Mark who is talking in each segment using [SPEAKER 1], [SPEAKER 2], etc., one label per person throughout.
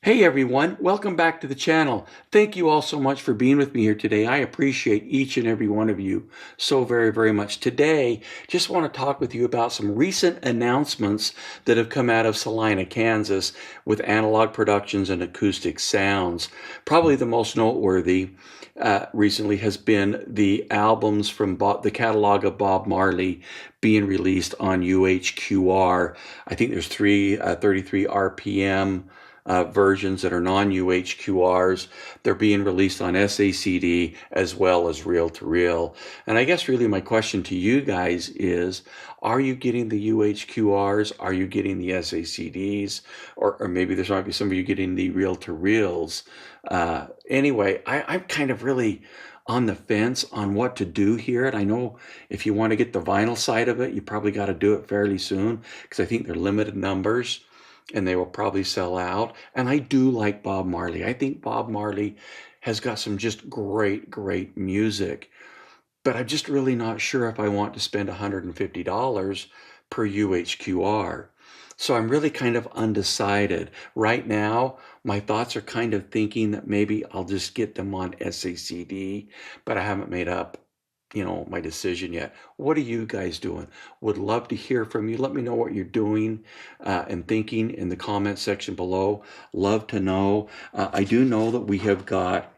[SPEAKER 1] Hey everyone, welcome back to the channel. Thank you all so much for being with me here today. I appreciate each and every one of you so very much. Today, just want to talk with you about some recent announcements that have come out of Salina, Kansas with Analogue Productions and Acoustic Sounds. Probably the most noteworthy recently has been the albums from the catalog of Bob Marley being released on UHQR. I think there's 33 RPM versions that are non-UHQRs. They're being released on SACD as well as reel-to-reel. And I guess really my question to you guys is, are you getting the UHQRs? Are you getting the SACDs? Or maybe there's might be some of you getting the reel-to-reels. Anyway, I'm kind of really on the fence on what to do here. And I know if you want to get the vinyl side of it, you probably got to do it fairly soon because I think they're limited numbers and they will probably sell out. And I do like Bob Marley. I think Bob Marley has got some just great music, but I'm just really not sure if I want to spend $150 per UHQR. So I'm really kind of undecided. Right now, my thoughts are kind of thinking that maybe I'll just get them on SACD, but I haven't made up my decision yet. What are you guys doing? Would love to hear from you. Let me know what you're doing and thinking in the comment section below. Love to know. I do know that we have got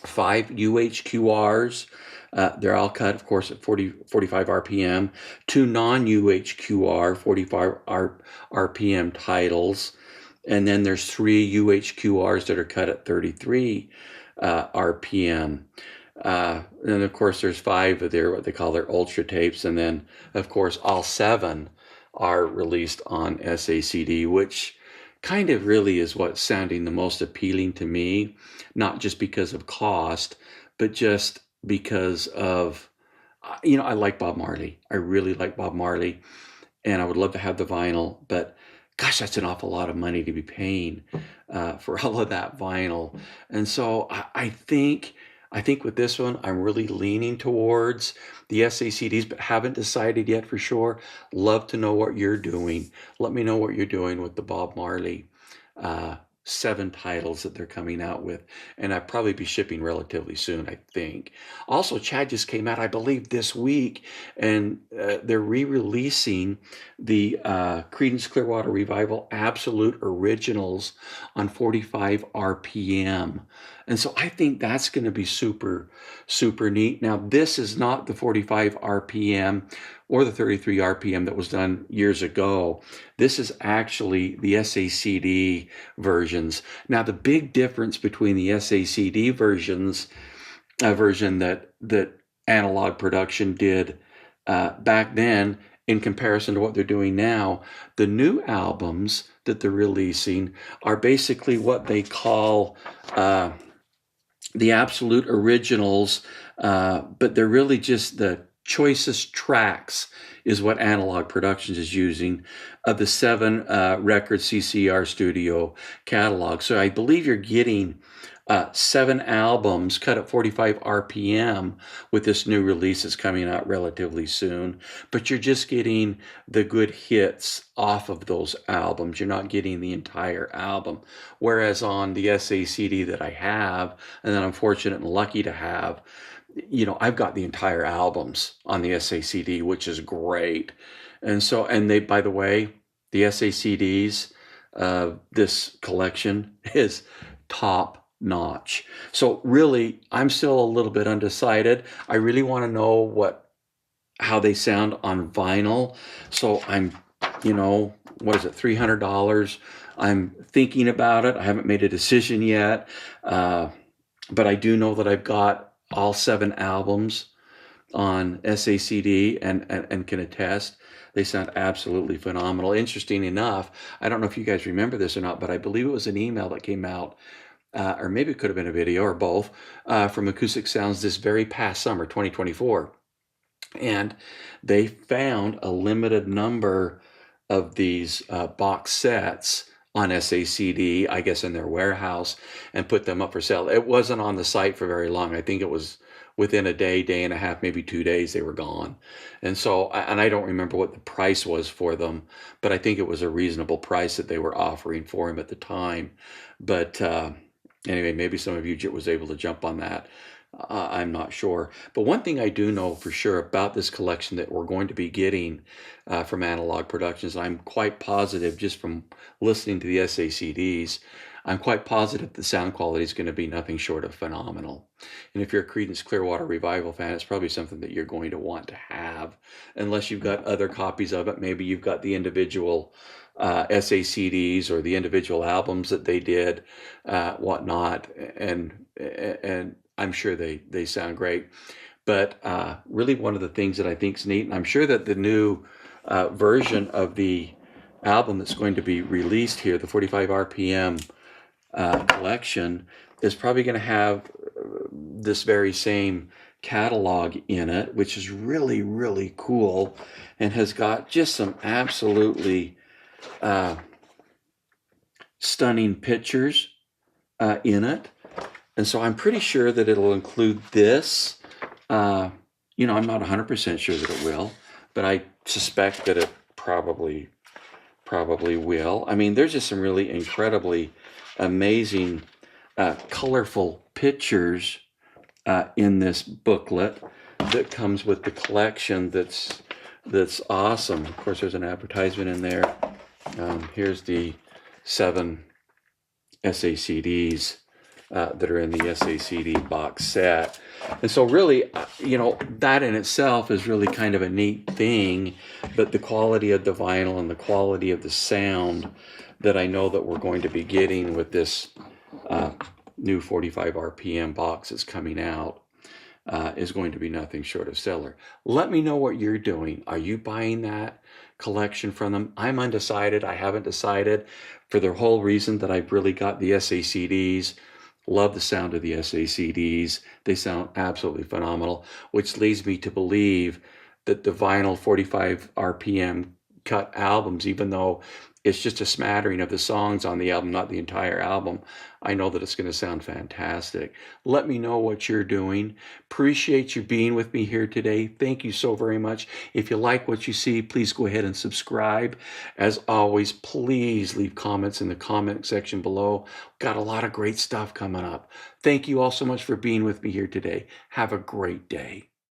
[SPEAKER 1] 5 UHQRs. They're all cut, of course, at 45 RPM. 2 non-UHQR 45 RPM titles. And then there's 3 UHQRs that are cut at 33 RPM. And of course there's 5 of what they call their ultra tapes, and then of course all 7 are released on SACD, which kind of really is what's sounding the most appealing to me, not just because of cost, but just because of I like Bob Marley. I really like Bob Marley, and I would love to have the vinyl, but gosh, that's an awful lot of money to be paying for all of that vinyl. And so I think with this one, I'm really leaning towards the SACDs, but haven't decided yet for sure. Love to know what you're doing. Let me know what you're doing with the Bob Marley 7 titles that they're coming out with. And I'll probably be shipping relatively soon, I think. Also, Chad just came out, I believe, this week, and they're re-releasing the Creedence Clearwater Revival Absolute Originals on 45 RPM. And so I think that's going to be super neat. Now, this is not the 45 RPM or the 33 RPM that was done years ago. This is actually the SACD versions. Now, the big difference between the SACD version that Analogue Production did back then in comparison to what they're doing now, the new albums that they're releasing are basically what they call the absolute originals, but they're really just the choicest tracks is what Analogue Productions is using of the 7 record CCR studio catalog. So I believe you're getting 7 albums cut at 45 RPM with this new release that's coming out relatively soon, but you're just getting the good hits off of those albums. You're not getting the entire album. Whereas on the SACD that I have, and that I'm fortunate and lucky to have, I've got the entire albums on the SACD, which is great. And so, and they, by the way, the SACDs, this collection is top notch. So really, I'm still a little bit undecided. I really want to know how they sound on vinyl. So I'm, what is it, $300? I'm thinking about it. I haven't made a decision yet. But I do know that I've got all 7 albums on SACD and can attest. They sound absolutely phenomenal. Interesting enough, I don't know if you guys remember this or not, but I believe it was an email that came out, or maybe it could have been a video or both, from Acoustic Sounds this very past summer, 2024. And they found a limited number of these box sets on SACD, I guess in their warehouse, and put them up for sale. It wasn't on the site for very long. I think it was within a day, day and a half, maybe 2 days, they were gone. And so, and I don't remember what the price was for them, but I think it was a reasonable price that they were offering for them at the time. But anyway, maybe some of you was able to jump on that. I'm not sure. But one thing I do know for sure about this collection that we're going to be getting from Analogue Productions, I'm quite positive just from listening to the SACDs, I'm quite positive the sound quality is going to be nothing short of phenomenal. And if you're a Creedence Clearwater Revival fan, it's probably something that you're going to want to have, unless you've got other copies of it. Maybe you've got the individual SACDs or the individual albums that they did, whatnot, and I'm sure they sound great. But really one of the things that I think is neat, and I'm sure that the new version of the album that's going to be released here, the 45 RPM collection, is probably going to have this very same catalog in it, which is really, really cool, and has got just some absolutely stunning pictures in it. And so I'm pretty sure that it'll include this. You know, I'm not 100% sure that it will, but I suspect that it probably will. I mean, there's just some really incredibly amazing, colorful pictures in this booklet that comes with the collection. That's awesome. Of course, there's an advertisement in there. Here's the 7 SACDs that are in the SACD box set. And so really, you know, that in itself is really kind of a neat thing, but the quality of the vinyl and the quality of the sound that I know that we're going to be getting with this new 45 RPM box that's coming out is going to be nothing short of stellar. Let me know what you're doing. Are you buying that collection from them? I'm undecided. I haven't decided, for the whole reason that I've really got the SACDs. Love the sound of the SACDs. They sound absolutely phenomenal, which leads me to believe that the vinyl 45 RPM cut albums, even though it's just a smattering of the songs on the album, not the entire album, I know that it's going to sound fantastic. Let me know what you're doing. Appreciate you being with me here today. Thank you so very much. If you like what you see, please go ahead and subscribe. As always, please leave comments in the comment section below. Got a lot of great stuff coming up. Thank you all so much for being with me here today. Have a great day.